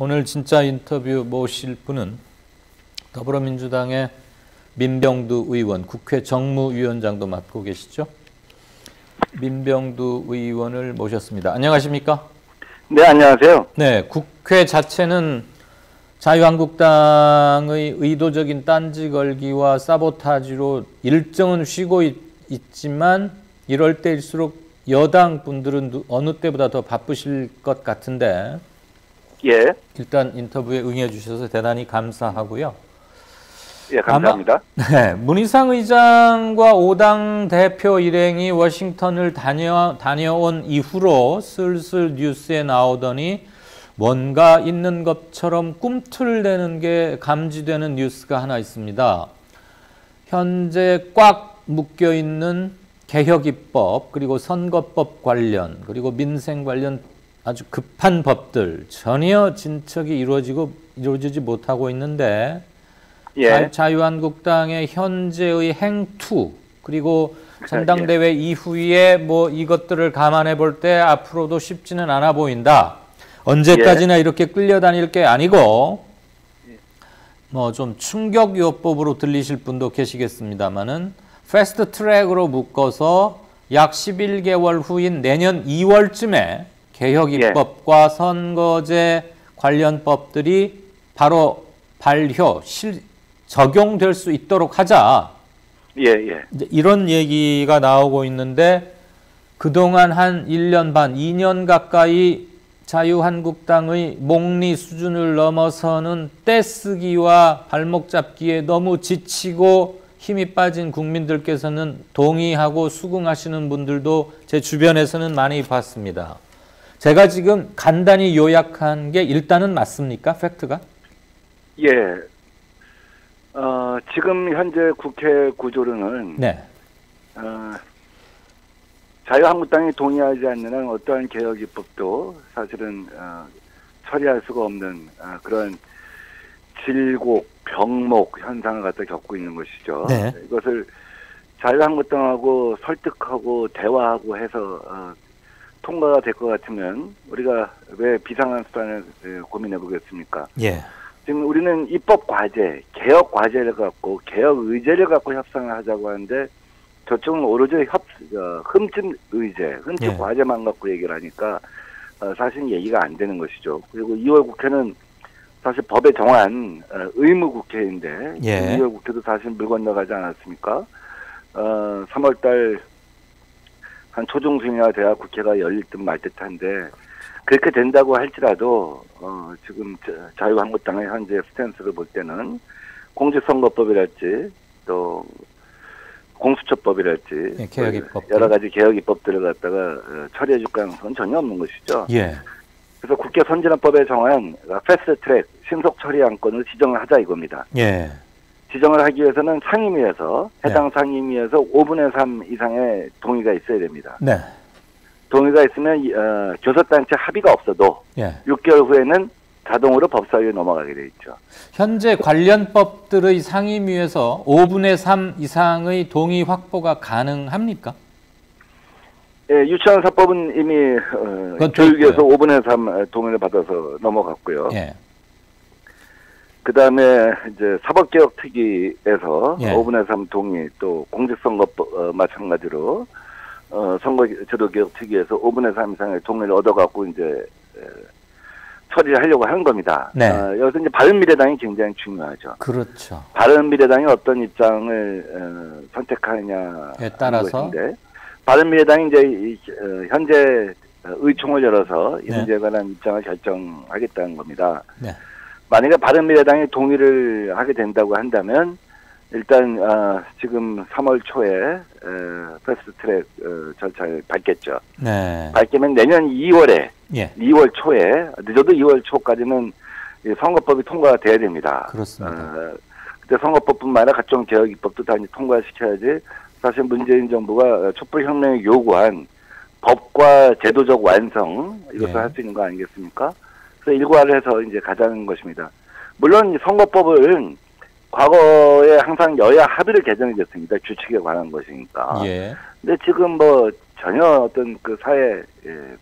오늘 진짜 인터뷰 모실 분은 더불어민주당의 민병두 의원, 국회 정무위원장도 맡고 계시죠? 민병두 의원을 모셨습니다. 안녕하십니까? 네, 안녕하세요. 네, 국회 자체는 자유한국당의 의도적인 딴지 걸기와 사보타지로 일정은 쉬고 있지만 이럴 때일수록 여당 분들은 어느 때보다 더 바쁘실 것 같은데 예. 일단 인터뷰에 응해 주셔서 대단히 감사하고요. 예, 감사합니다. 네, 문희상 의장과 5당 대표 일행이 워싱턴을 다녀온 이후로 슬슬 뉴스에 나오더니 뭔가 있는 것처럼 꿈틀대는 게 감지되는 뉴스가 하나 있습니다. 현재 꽉 묶여있는 개혁입법, 그리고 선거법 관련, 그리고 민생 관련 아주 급한 법들 전혀 진척이 이루어지지 못하고 있는데 예. 자유한국당의 현재의 행투 그리고 전당대회 이후에 뭐 이것들을 감안해 볼 때 앞으로도 쉽지는 않아 보인다. 언제까지나 이렇게 끌려다닐 게 아니고 뭐 좀 충격요법으로 들리실 분도 계시겠습니다만은 패스트 트랙으로 묶어서 약 11개월 후인 내년 2월쯤에 개혁 입법과 선거제 관련 법들이 바로 적용될 수 있도록 하자. 예. 이제 이런 얘기가 나오고 있는데 그동안 한 1년 반, 2년 가까이 자유한국당의 목리 수준을 넘어서는 떼쓰기와 발목 잡기에 너무 지치고 힘이 빠진 국민들께서는 동의하고 수긍하시는 분들도 제 주변에서는 많이 봤습니다. 제가 지금 간단히 요약한 게 일단은 맞습니까? 팩트가? 예. 지금 현재 국회 구조로는 네. 자유한국당이 동의하지 않는 한 어떠한 개혁 입법도 사실은 처리할 수가 없는 그런 질곡, 병목 현상을 갖다 겪고 있는 것이죠. 네. 이것을 자유한국당하고 설득하고 대화하고 해서 통과가 될 것 같으면 우리가 왜 비상한 수단을 고민해 보겠습니까? 예. 지금 우리는 입법 과제, 개혁 과제를 갖고 개혁 의제를 갖고 협상을 하자고 하는데 저쪽은 오로지 흠집 의제, 흠집 과제만 갖고 얘기를 하니까 사실 얘기가 안 되는 것이죠. 그리고 2월 국회는 사실 법에 정한 의무 국회인데 2월 국회도 사실 물 건너가지 않았습니까? 3월달 한 초중순이나 돼야 국회가 열릴 듯 말 듯한데 그렇게 된다고 할지라도 지금 자유한국당의 현재 스탠스를 볼 때는 공직선거법이랄지 또 공수처법이랄지 개혁입법 여러 가지 개혁입법들을 갖다가 처리해 줄 가능성은 전혀 없는 것이죠. 예. 그래서 국회 선진화법에 정한 패스트 트랙 신속 처리 안건을 지정을 하자 이겁니다. 예. 지정을 하기 위해서는 상임위에서 해당 상임위에서 5분의 3 이상의 동의가 있어야 됩니다. 네. 동의가 있으면 교섭단체 합의가 없어도 6개월 후에는 자동으로 법사위에 넘어가게 돼 있죠. 현재 관련 법들의 상임위에서 5분의 3 이상의 동의 확보가 가능합니까? 예, 유치원 사법은 이미 교육에서 5분의 3 동의를 받아서 넘어갔고요. 예. 그 다음에 이제 사법개혁 특위에서 5분의 3 동의, 또 공직선거법 마찬가지로 선거제도개혁 특위에서 5분의 3 이상의 동의를 얻어갖고 이제 처리를 하려고 하는 겁니다. 네. 여기서 이제 바른미래당이 굉장히 중요하죠. 그렇죠. 바른미래당이 어떤 입장을 선택하느냐에 따라서 것인데 바른미래당이 이제 현재 의총을 열어서 이 문제에 관한 입장을 결정하겠다는 겁니다. 네. 만약에 바른미래당이 동의를 하게 된다고 한다면 일단 지금 3월 초에 패스트트랙 절차를 밟겠죠. 네. 밟으면 내년 2월에 2월 초에 늦어도 2월 초까지는 선거법이 통과가 돼야 됩니다. 그렇습니다. 그때 선거법뿐만 아니라 각종 개혁 입법도 다 통과시켜야지 사실 문재인 정부가 촛불혁명이 요구한 법과 제도적 완성 이것을 할 수 있는 거 아니겠습니까? 그래서 일과를 해서 이제 가자는 것입니다. 물론 선거법은 과거에 항상 여야 합의를 개정이 됐습니다. 규칙에 관한 것이니까. 근데 지금 뭐 전혀 어떤 그 사회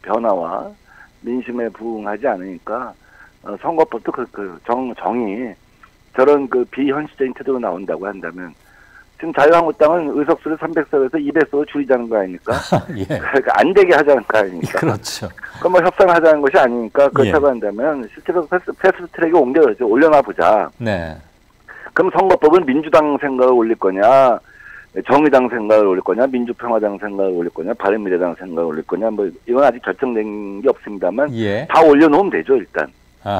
변화와 민심에 부응하지 않으니까 선거법도 정의 저런 비현실적인 태도로 나온다고 한다면 지금 자유한국당은 의석수를 300석에서 200석으로 줄이자는 거 아닙니까? 예. 그러니까 안 되게 하자는 거 아닙니까? 그렇죠. 그럼 뭐 협상을 하자는 것이 아니니까 그렇다고 예. 한다면 실제로 패스트 트랙에 올려놔 보자. 네. 그럼 선거법은 민주당 생각을 올릴 거냐, 정의당 생각을 올릴 거냐, 민주평화당 생각을 올릴 거냐, 바른미래당 생각을 올릴 거냐, 뭐 이건 아직 결정된 게 없습니다만 예. 다 올려놓으면 되죠 일단. 아.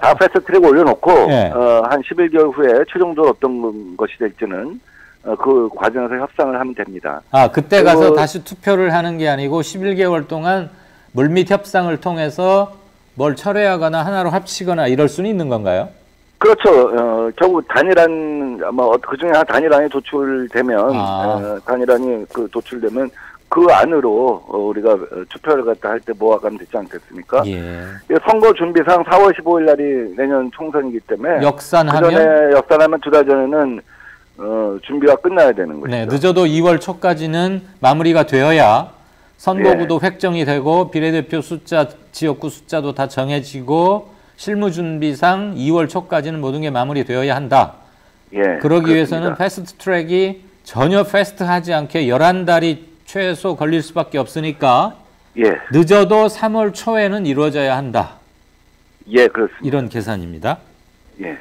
다 패스트 트랙 올려놓고 예. 한 11개월 후에 최종적으로 어떤 것이 될지는 그 과정에서 협상을 하면 됩니다. 아, 그때 가서 다시 투표를 하는 게 아니고 11개월 동안 물밑 협상을 통해서 뭘 철회하거나 하나로 합치거나 이럴 수는 있는 건가요? 그렇죠. 결국 단일안, 그 중에 하나 단일안이 도출되면, 단일안이 도출되면 그 안으로 우리가 투표를 갖다 할 때 모아가면 되지 않겠습니까? 예. 선거 준비상 4월 15일 날이 내년 총선이기 때문에. 역산하면 2달 전에는 준비가 끝나야 되는 것이죠. 네, 늦어도 2월 초까지는 마무리가 되어야 선거구도 획정이 되고 비례대표 숫자, 지역구 숫자도 다 정해지고 실무준비상 2월 초까지는 모든 게 마무리되어야 한다. 예, 그러기 그렇습니다. 위해서는 패스트 트랙이 전혀 패스트하지 않게 11달이 최소 걸릴 수밖에 없으니까 예. 늦어도 3월 초에는 이루어져야 한다. 예, 그렇습니다. 이런 계산입니다. 예.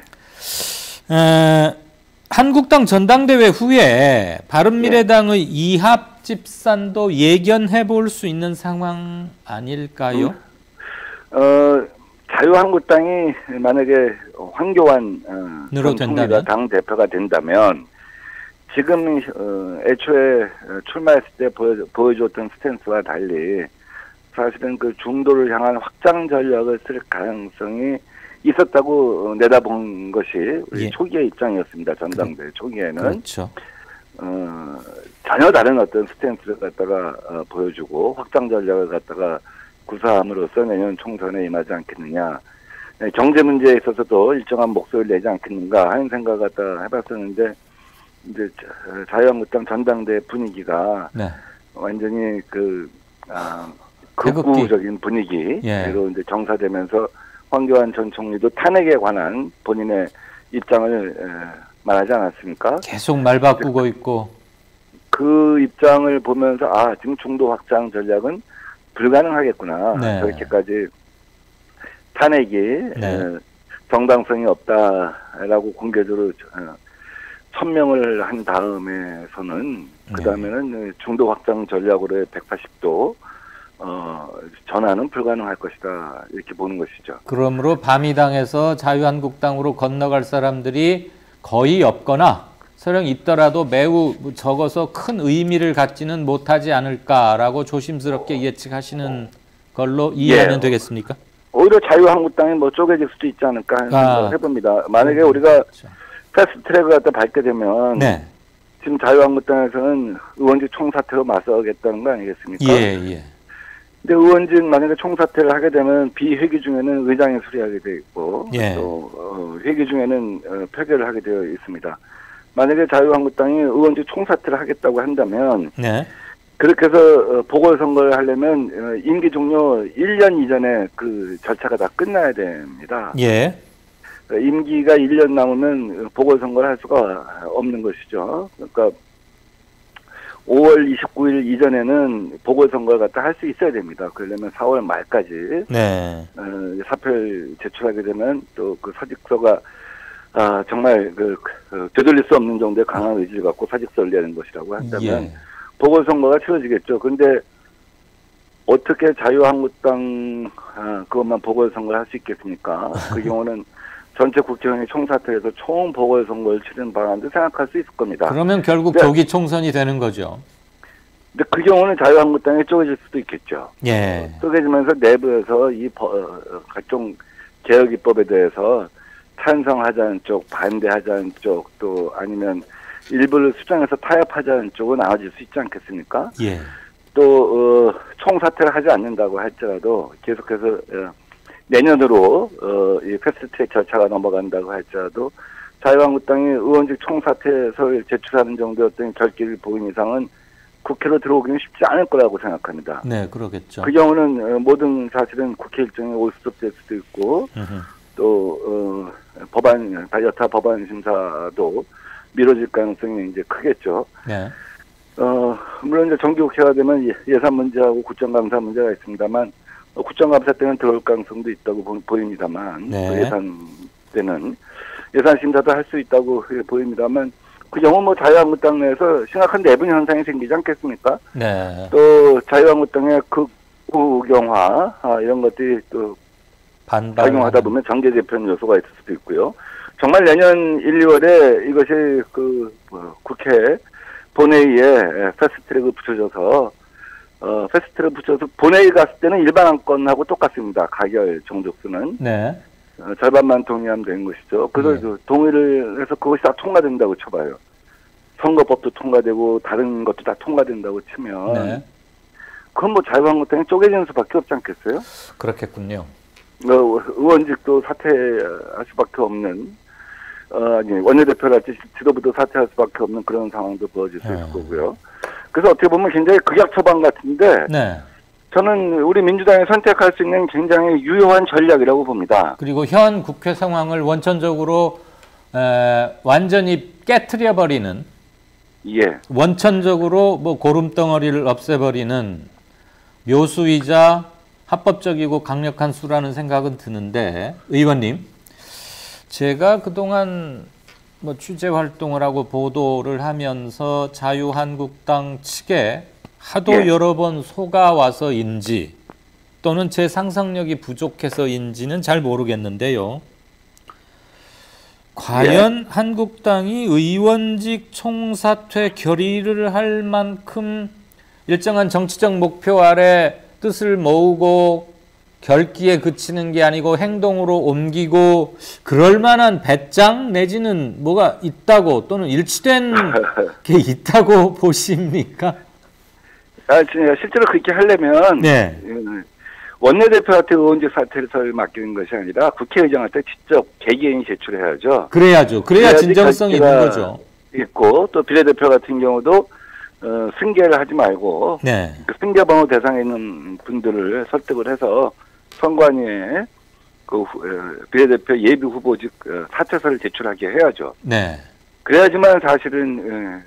한국당 전당대회 후에 바른미래당의 이합 집산도 예견해 볼 수 있는 상황 아닐까요? 자유한국당이 만약에 황교안 전 총리가 당 대표가 된다면 지금 애초에 출마했을 때 보여줬던 스탠스와 달리 사실은 그 중도를 향한 확장 전략을 쓸 가능성이 있었다고 내다본 것이 우리 초기의 입장이었습니다. 전당대회 초기에는. 그렇죠. 전혀 다른 어떤 스탠스를 갖다가 보여주고 확장 전략을 갖다가 구사함으로써 내년 총선에 임하지 않겠느냐. 경제 문제에 있어서도 일정한 목소리를 내지 않겠는가 하는 생각을 갖다 해봤었는데 이제 자유한국당 전당대 분위기가 네. 완전히 극우적인 분위기로 이제 정사되면서 황교안 전 총리도 탄핵에 관한 본인의 입장을 말하지 않았습니까? 계속 말 바꾸고 있고 그 입장을 보면서 지금 중도 확장 전략은 불가능하겠구나. 네. 저렇게까지 탄핵이 정당성이 없다라고 공개적으로 천명을 한 다음에서는 그 다음에는 중도 확장 전략으로의 180도 전환은 불가능할 것이다 이렇게 보는 것이죠. 그러므로 바미당에서 자유한국당으로 건너갈 사람들이 거의 없거나 설령 있더라도 매우 적어서 큰 의미를 갖지는 못하지 않을까라고 조심스럽게 예측하시는 걸로 이해하면 되겠습니까? 오히려 자유한국당이 쪼개질 수도 있지 않을까 하는 생각을 해봅니다. 만약에 우리가 패스트 트랙을 갖다 밟게 되면 지금 자유한국당에서는 의원직 총사퇴로 맞서겠다는 거 아니겠습니까? 예. 근데 의원직 만약에 총사퇴를 하게 되면 비회기 중에는 의장이 수리하게 되어 있고 또 회기 중에는 표결을 하게 되어 있습니다. 만약에 자유한국당이 의원직 총사퇴를 하겠다고 한다면 그렇게 해서 보궐선거를 하려면 임기 종료 1년 이전에 그 절차가 다 끝나야 됩니다. 임기가 1년 남으면 보궐선거를 할 수가 없는 것이죠. 그러니까 5월 29일 이전에는 보궐선거를 갖다 할 수 있어야 됩니다. 그러려면 4월 말까지 사표를 제출하게 되면 또 그 사직서가 정말 되돌릴 수 없는 정도의 강한 의지를 갖고 사직서를 내는 것이라고 한다면 보궐선거가 치러지겠죠. 그런데 어떻게 자유한국당 그것만 보궐선거를 할 수 있겠습니까? 그 경우는 전체 국회의원이 총사퇴해서 총 보궐선거를 치르는 방안도 생각할 수 있을 겁니다. 그러면 결국 조기 총선이 되는 거죠. 근데 그 경우는 자유한국당이 쪼개질 수도 있겠죠. 쪼개지면서 내부에서 이 각종 개혁 입법에 대해서 찬성하자는 쪽, 반대하자는 쪽, 또 아니면 일부를 수정해서 타협하자는 쪽은 나눠질 수 있지 않겠습니까? 또 총사퇴를 하지 않는다고 할지라도 계속해서 내년으로 이 패스트트랙 절차가 넘어간다고 할지라도 자유한국당이 의원직 총사퇴서를 제출하는 정도의 어떤 결기를 보인 이상은 국회로 들어오기는 쉽지 않을 거라고 생각합니다. 네, 그러겠죠. 그 경우는 모든 사실은 국회 일정이 올스톱될 수도 있고 또 여타 법안 심사도 미뤄질 가능성이 이제 크겠죠. 네. 물론 이제 정기국회가 되면 예산 문제하고 국정감사 문제가 있습니다만 국정감사 때는 들어올 가능성도 있다고 보입니다만 네. 또 예산 때는 예산 심사도 할 수 있다고 보입니다만 그 경우 뭐 자유한국당 내에서 심각한 내분 현상이 생기지 않겠습니까? 네. 또 자유한국당의 극우경화 이런 것들이 또 작용하다 보면 정계 재편 요소가 있을 수도 있고요. 정말 내년 1, 2월에 이것이 국회 본회의에 패스트트랙을 붙여줘서 패스트트랙을 붙여서 본회의 갔을 때는 일반 안건하고 똑같습니다. 가결 정족수는. 네. 절반만 동의하면 되는 것이죠. 그래서 동의를 해서 그것이 다 통과된다고 쳐봐요. 선거법도 통과되고 다른 것도 다 통과된다고 치면 네. 그건 뭐 자유한국당이 쪼개지는 수밖에 없지 않겠어요? 그렇겠군요. 의원직도 사퇴할 수밖에 없는 원내대표랄지 지도부도 사퇴할 수밖에 없는 그런 상황도 벌어질 수 있을 거고요. 그래서 어떻게 보면 굉장히 극약 처방 같은데 네. 저는 우리 민주당이 선택할 수 있는 굉장히 유효한 전략이라고 봅니다. 그리고 현 국회 상황을 원천적으로 완전히 깨트려버리는 예. 원천적으로 뭐 고름덩어리를 없애버리는 묘수이자 합법적이고 강력한 수라는 생각은 드는데 의원님 제가 그동안 뭐 취재 활동을 하고 보도를 하면서 자유한국당 측에 하도 예. 여러 번 속아와서인지 또는 제 상상력이 부족해서인지는 잘 모르겠는데요. 과연 예. 한국당이 의원직 총사퇴 결의를 할 만큼 일정한 정치적 목표 아래 뜻을 모으고 결기에 그치는 게 아니고 행동으로 옮기고 그럴 만한 배짱 내지는 뭐가 있다고 또는 일치된 게 있다고 보십니까? 실제로 그렇게 하려면 네. 원내대표한테 의원직 사퇴를 맡기는 것이 아니라 국회의장한테 직접 개개인이 제출해야죠. 그래야죠. 그래야 진정성이 있는 거죠. 있고 또 비례대표 같은 경우도 승계를 하지 말고 네. 그 승계번호 대상에 있는 분들을 설득을 해서 선관위에 그 비례대표 예비 후보직 사퇴서를 제출하게 해야죠. 네. 그래야지만 사실은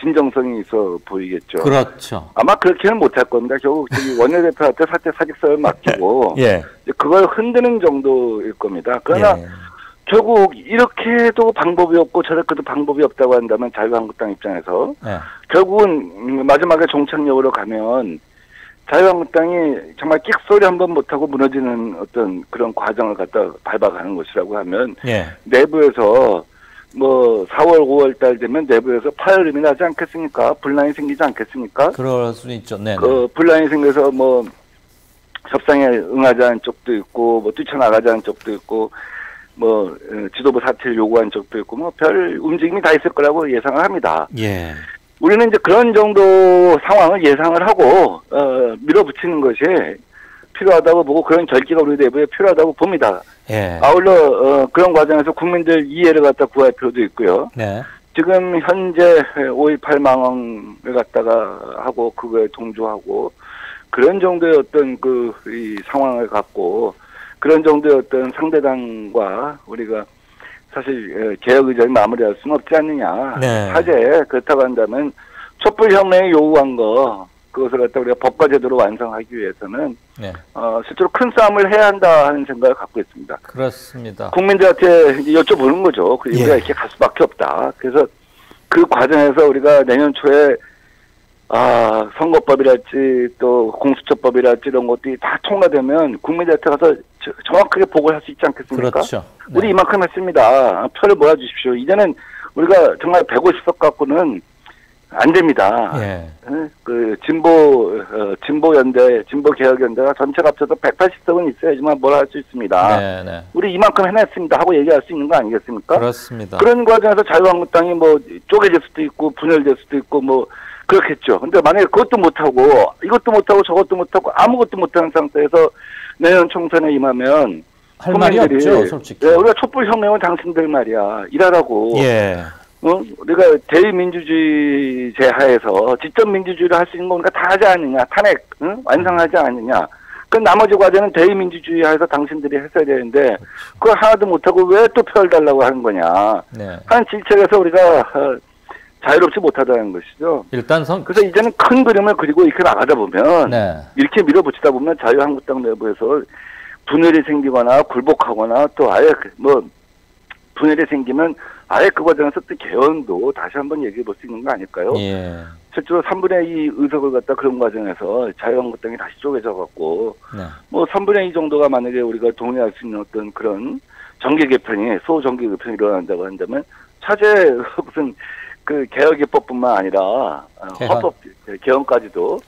진정성이 있어 보이겠죠. 그렇죠. 아마 그렇게는 못할 겁니다. 결국 원내대표한테 사직서를 맡기고 예. 그걸 흔드는 정도일 겁니다. 그러나 예. 결국 이렇게도 방법이 없고 저렇게도 방법이 없다고 한다면 자유한국당 입장에서 예. 결국은 마지막에 종착역으로 가면 자유한국당이 정말 끽소리 한번 못하고 무너지는 어떤 그런 과정을 갖다 밟아가는 것이라고 하면 예. 내부에서 뭐 4월, 5월 달 되면 내부에서 파열음이 나지 않겠습니까? 분란이 생기지 않겠습니까? 그럴 수 있죠. 네. 분란이 생겨서 뭐 협상에 응하자는 쪽도 있고 뭐 뛰쳐나가자는 쪽도 있고 뭐 지도부 사퇴를 요구한 쪽도 있고 뭐 별 움직임이 다 있을 거라고 예상을 합니다. 예. 우리는 이제 그런 정도 상황을 예상을 하고 밀어붙이는 것이 필요하다고 보고 그런 결기가 우리 내부에 필요하다고 봅니다. 예. 아울러 그런 과정에서 국민들 이해를 갖다 구할 필요도 있고요. 네. 지금 현재 5.18 망언을 갖다가 하고 그거에 동조하고 그런 정도의 어떤 이 상황을 갖고 그런 정도의 어떤 상대당과 우리가 사실 개혁 의전을 마무리할 수는 없지 않느냐. 네. 사제 그렇다고 한다면 촛불혁명이 요구한 거 그것을 갖다 우리가 법과 제도로 완성하기 위해서는 네. 실제로 큰 싸움을 해야 한다 하는 생각을 갖고 있습니다. 그렇습니다. 국민들한테 여쭤보는 거죠. 우리가 예. 이렇게 갈 수밖에 없다. 그래서 그 과정에서 우리가 내년 초에 선거법이랄지 또 공수처법이랄지 이런 것들이 다 통과되면 국민들한테 가서 정확하게 보고를 할 수 있지 않겠습니까? 그렇죠. 네. 우리 이만큼 했습니다. 표를 모아주십시오. 이제는 우리가 정말 150석 갖고는 안 됩니다. 예. 그 진보연대, 진보개혁연대가 전체가 합쳐서 180석은 있어야지만 뭘 할 수 있습니다. 네, 네. 우리 이만큼 해냈습니다 하고 얘기할 수 있는 거 아니겠습니까? 그렇습니다. 그런 과정에서 자유한국당이 뭐 쪼개질 수도 있고 분열될 수도 있고 뭐 그렇겠죠. 근데 만약에 그것도 못하고 이것도 못하고 저것도 못하고 아무것도 못하는 상태에서 내년 총선에 임하면 할 말이 없죠, 솔직히. 우리가 촛불혁명은 당신들 말이야. 일하라고. 예. 우리가 대의민주주의 제하에서 직접 민주주의를 할 수 있는 거니까 다 하지 않느냐, 탄핵, 완성하지 않느냐. 그 나머지 과제는 대의민주주의 하에서 당신들이 했어야 되는데 그걸 하나도 못하고 왜 또 표를 달라고 하는 거냐. 네. 한 질책에서 우리가 자유롭지 못하다는 것이죠. 일단 그래서 이제는 큰 그림을 그리고 이렇게 나가다 보면 네. 이렇게 밀어붙이다 보면 자유한국당 내부에서 분열이 생기거나 굴복하거나 또 아예 뭐 분열이 생기면 아예 그 과정에서 또 개헌도 다시 한번 얘기해 볼 수 있는 거 아닐까요? 예. 실제로 3분의 2 의석을 갖다 그런 과정에서 자유한국당이 다시 쪼개져 갖고 네. 뭐 3분의 2 정도가 만약에 우리가 동의할 수 있는 어떤 그런 정계 개편이 소정계 개편이 일어난다고 한다면 차제 무슨 그 개혁입법뿐만 아니라 헌법 개헌까지도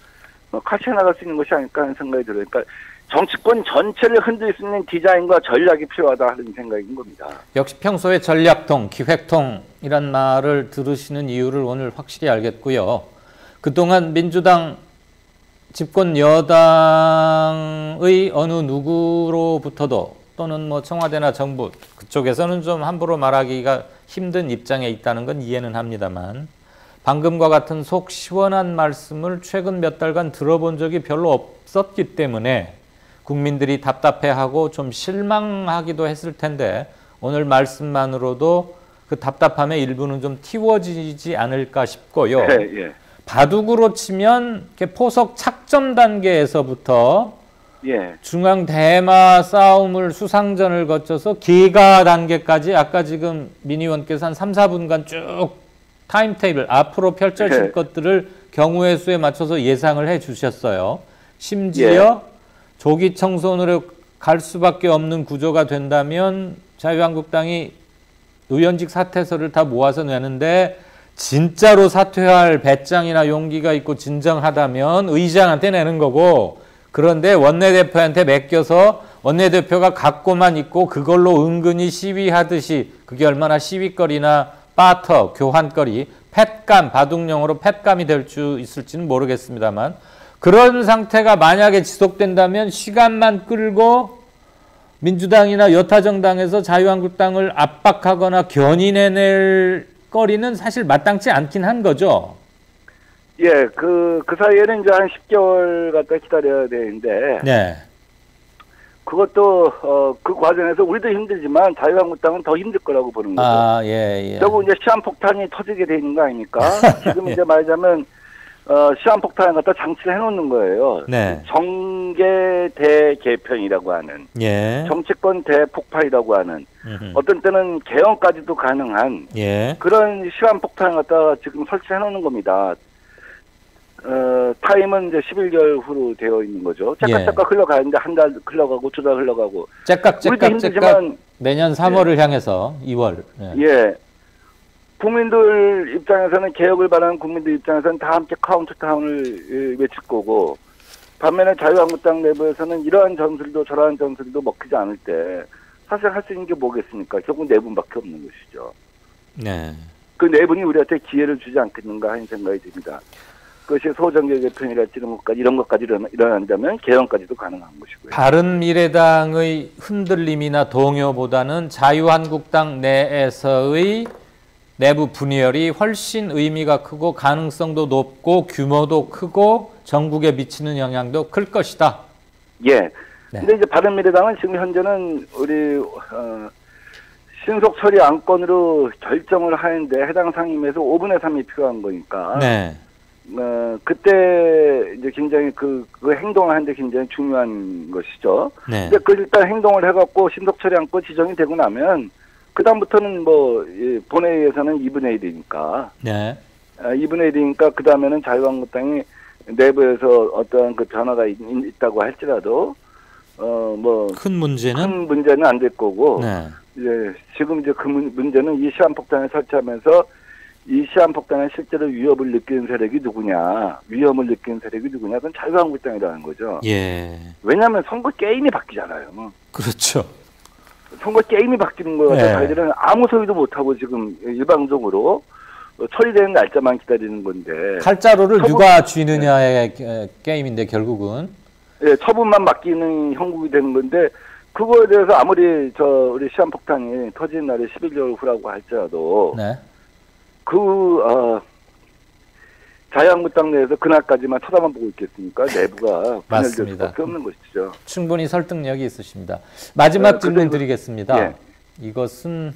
같이 나갈 수 있는 것이 아닐까 하는 생각이 들어요. 그러니까 정치권 전체를 흔들 수 있는 디자인과 전략이 필요하다 하는 생각인 겁니다. 역시 평소에 전략통, 기획통이란 말을 들으시는 이유를 오늘 확실히 알겠고요. 그동안 민주당 집권 여당의 어느 누구로부터도 또는 뭐 청와대나 정부 그쪽에서는 좀 함부로 말하기가 힘든 입장에 있다는 건 이해는 합니다만 방금과 같은 속 시원한 말씀을 최근 몇 달간 들어본 적이 별로 없었기 때문에 국민들이 답답해하고 좀 실망하기도 했을 텐데 오늘 말씀만으로도 그 답답함의 일부는 좀 틔워지지 않을까 싶고요. 예. 바둑으로 치면 포석 착점 단계에서부터 중앙 대마 싸움을 수상전을 거쳐서 기가 단계까지 아까 지금 민 의원께서 한 3, 4분간 쭉 타임테이블 앞으로 펼쳐질 것들을 경우의 수에 맞춰서 예상을 해 주셨어요. 심지어 조기 청선으로 갈 수밖에 없는 구조가 된다면 자유한국당이 의원직 사퇴서를 다 모아서 내는데 진짜로 사퇴할 배짱이나 용기가 있고 진정하다면 의장한테 내는 거고 그런데 원내대표한테 맡겨서 원내대표가 갖고만 있고 그걸로 은근히 시위하듯이 그게 얼마나 시위거리나 바터, 교환거리, 팻감, 바둑용어로 팻감이 될 수 있을지는 모르겠습니다만 그런 상태가 만약에 지속된다면 시간만 끌고 민주당이나 여타정당에서 자유한국당을 압박하거나 견인해낼 거리는 사실 마땅치 않긴 한 거죠. 예, 그 사이에는 이제 한 10개월 갖다 기다려야 되는데. 네. 그것도, 그 과정에서 우리도 힘들지만 자유한국당은 더 힘들 거라고 보는 거죠. 아, 예. 결국 이제 시한폭탄이 터지게 되는 거 아닙니까? 지금 이제 말하자면, 시한폭탄을 갖다 장치를 해놓는 거예요. 네. 정계 대개편이라고 하는. 예. 정치권 대폭발이라고 하는. 어떤 때는 개헌까지도 가능한. 예. 그런 시한폭탄을 갖다가 지금 설치해놓는 겁니다. 타임은 이제 11개월 후로 되어 있는 거죠. 째깍째깍 흘러가는데 한 달 흘러가고 2달 흘러가고. 째깍 내년 3월을 향해서 2월. 예. 국민들 입장에서는 개혁을 바라는 국민들 입장에서는 다 함께 카운트다운을 외칠 거고 반면에 자유한국당 내부에서는 이러한 전술도 저러한 전술도 먹히지 않을 때 사실 할 수 있는 게 뭐겠습니까? 결국 네 분밖에 없는 것이죠. 네. 그 네 분이 우리한테 기회를 주지 않겠는가 하는 생각이 듭니다. 그것이 소정계 개편이랄지 이런 것까지 일어난다면 개헌까지도 가능한 것이고요. 바른미래당의 흔들림이나 동요보다는 자유한국당 내에서의 내부 분열이 훨씬 의미가 크고 가능성도 높고 규모도 크고 전국에 미치는 영향도 클 것이다. 예. 네. 근데 이제 바른미래당은 지금 현재는 우리 신속 처리 안건으로 결정을 하는데 해당 상임위에서 5분의 3이 필요한 거니까. 네. 그때 이제 굉장히 그 행동을 하는데 굉장히 중요한 것이죠. 네. 근데 일단 행동을 해갖고 신속 처리 안건 지정이 되고 나면 그다음부터는 뭐 본회의에서는 2분의 1이니까. 네. 2분의 1이니까 그다음에는 자유한국당이 내부에서 어떠한 그 변화가 있다고 할지라도 뭐 큰 문제는 안 될 거고. 네. 이제 지금 이제 그 문제는 이 시한폭탄을 설치하면서 이 시한폭탄에 실제로 위협을 느끼는 세력이 누구냐, 위험을 느끼는 세력이 누구냐, 그건 자유한국당이라는 거죠. 예. 왜냐하면 선거 게임이 바뀌잖아요. 그렇죠. 선거 게임이 바뀌는 거예요. 네. 저희들은 아무 소리도 못하고 지금 일방적으로 처리되는 날짜만 기다리는 건데. 칼자루를 누가 쥐느냐의 게임인데 결국은. 예, 처분만 맡기는 형국이 되는 건데 그거에 대해서 아무리 우리 시한폭탄이 터진 날이 11개월 후라고 할지라도. 네. 자유한국당 내에서 그날까지만 쳐다만 보고 있겠습니까? 내부가 분열될 수밖에 없는 것이죠. 충분히 설득력이 있으십니다. 마지막 질문 드리겠습니다. 예. 이것은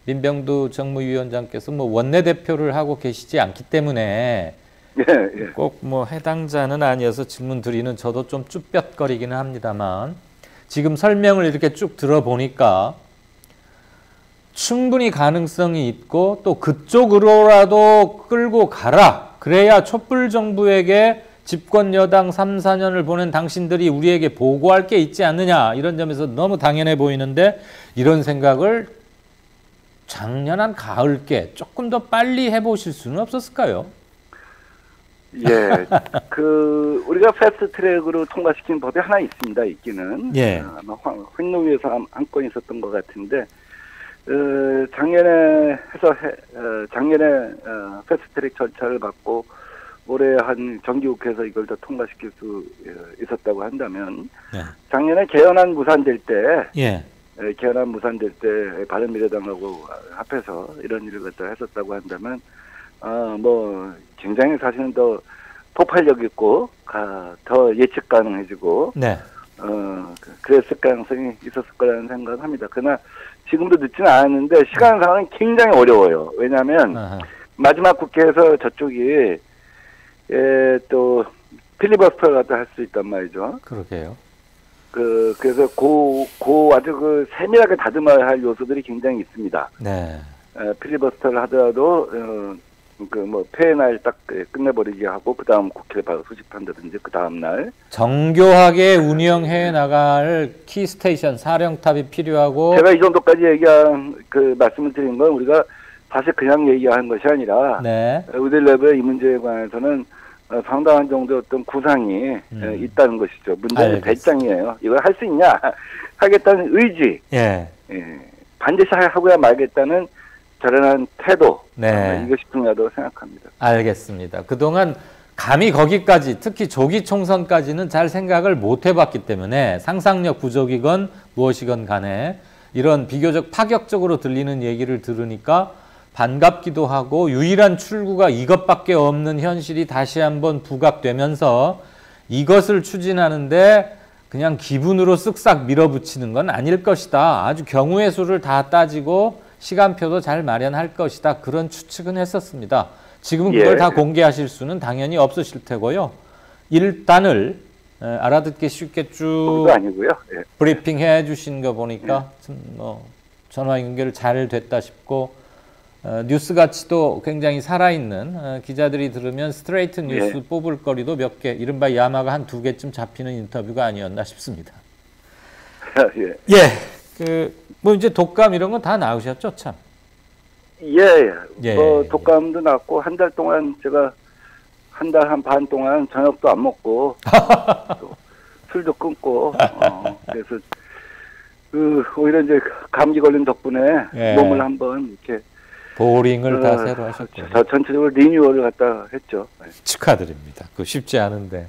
민병두 정무위원장께서 뭐 원내대표를 하고 계시지 않기 때문에 예. 꼭 뭐 해당자는 아니어서 질문 드리는 저도 좀 쭈뼛거리기는 합니다만 지금 설명을 이렇게 쭉 들어보니까 충분히 가능성이 있고 또 그쪽으로라도 끌고 가라. 그래야 촛불 정부에게 집권 여당 3, 4년을 보낸 당신들이 우리에게 보고할 게 있지 않느냐. 이런 점에서 너무 당연해 보이는데 이런 생각을 작년 한 가을께 조금 더 빨리 해보실 수는 없었을까요? 예, 우리가 패스트 트랙으로 통과시킨 법이 하나 있습니다, 있기는. 예. 아마 횡령위에서 한 건 있었던 것 같은데, 작년에 패스트 트랙 절차를 받고, 올해 한 정기국회에서 이걸 다 통과시킬 수 있었다고 한다면, 예. 작년에 개헌안 무산될 때, 예. 개헌안 무산될 때 바른미래당하고 합해서 이런 일을 갖다 했었다고 한다면, 굉장히 사실은 더 폭발력 있고, 더 예측 가능해지고, 네. 그랬을 가능성이 있었을 거라는 생각을 합니다. 그러나 지금도 늦지는 않았는데, 시간 상황이 굉장히 어려워요. 왜냐하면, 마지막 국회에서 저쪽이, 또, 필리버스터를 갖다 할 수 있단 말이죠. 그러게요. 그래서 아주 세밀하게 다듬어야 할 요소들이 굉장히 있습니다. 네. 필리버스터를 하더라도, 폐날 딱 끝내버리게 하고, 그 다음 국회를 바로 소집한다든지, 그 다음날. 정교하게 운영해 나갈 키스테이션, 사령탑이 필요하고. 제가 이 정도까지 말씀을 드린 건 우리가 사실 그냥 얘기하는 것이 아니라, 네. 우리 내부의 이 문제에 관해서는 상당한 정도의 어떤 구상이 있다는 것이죠. 문제는 배짱이에요. 이걸 할 수 있냐? 하겠다는 의지. 예. 반드시 하고야 말겠다는 저렴한 태도. 네. 이것이 중요하다고 생각합니다. 알겠습니다. 그동안 감히 거기까지, 특히 조기 총선까지는 잘 생각을 못 해봤기 때문에 상상력 부족이건 무엇이건 간에 이런 비교적 파격적으로 들리는 얘기를 들으니까 반갑기도 하고 유일한 출구가 이것밖에 없는 현실이 다시 한번 부각되면서 이것을 추진하는데 그냥 기분으로 쓱싹 밀어붙이는 건 아닐 것이다. 아주 경우의 수를 다 따지고 시간표도 잘 마련할 것이다. 그런 추측은 했었습니다. 지금은 그걸 다 공개하실 수는 당연히 없으실 테고요. 일단을 알아듣기 쉽게 쭉 아니고요. 브리핑 해주신 거 보니까 전화 연결 잘 됐다 싶고 뉴스 가치도 굉장히 살아있는 기자들이 들으면 스트레이트 뉴스 뽑을 거리도 몇 개, 이른바 야마가 한 2개쯤 잡히는 인터뷰가 아니었나 싶습니다. 이제 독감 이런 건 다 나으셨죠, 참? 독감도 났고, 한 달 동안 제가 한 달 한 반 동안 저녁도 안 먹고, 또 술도 끊고, 그래서, 오히려 이제 감기 걸린 덕분에 몸을 한번 이렇게 보링을 다 새로 하셨군요. 전체적으로 리뉴얼을 갖다 했죠. 축하드립니다. 그거 쉽지 않은데.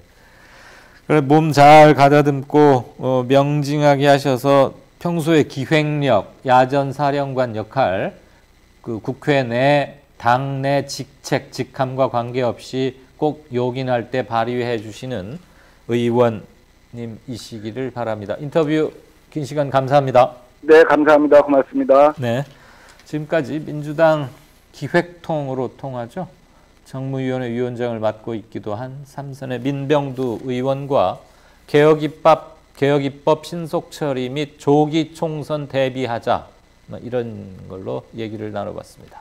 그래, 몸 잘 가다듬고 명징하게 하셔서 평소에 기획력, 야전 사령관 역할, 그 국회 내 당내 직책, 직함과 관계없이 꼭 요긴할 때 발휘해 주시는 의원님이시기를 바랍니다. 인터뷰 긴 시간 감사합니다. 네, 감사합니다. 고맙습니다. 네, 지금까지 민주당 기획통으로 통하죠. 정무위원회 위원장을 맡고 있기도 한 삼선의 민병두 의원과 개혁입법 신속 처리 및 조기 총선 대비하자 이런 걸로 얘기를 나눠봤습니다.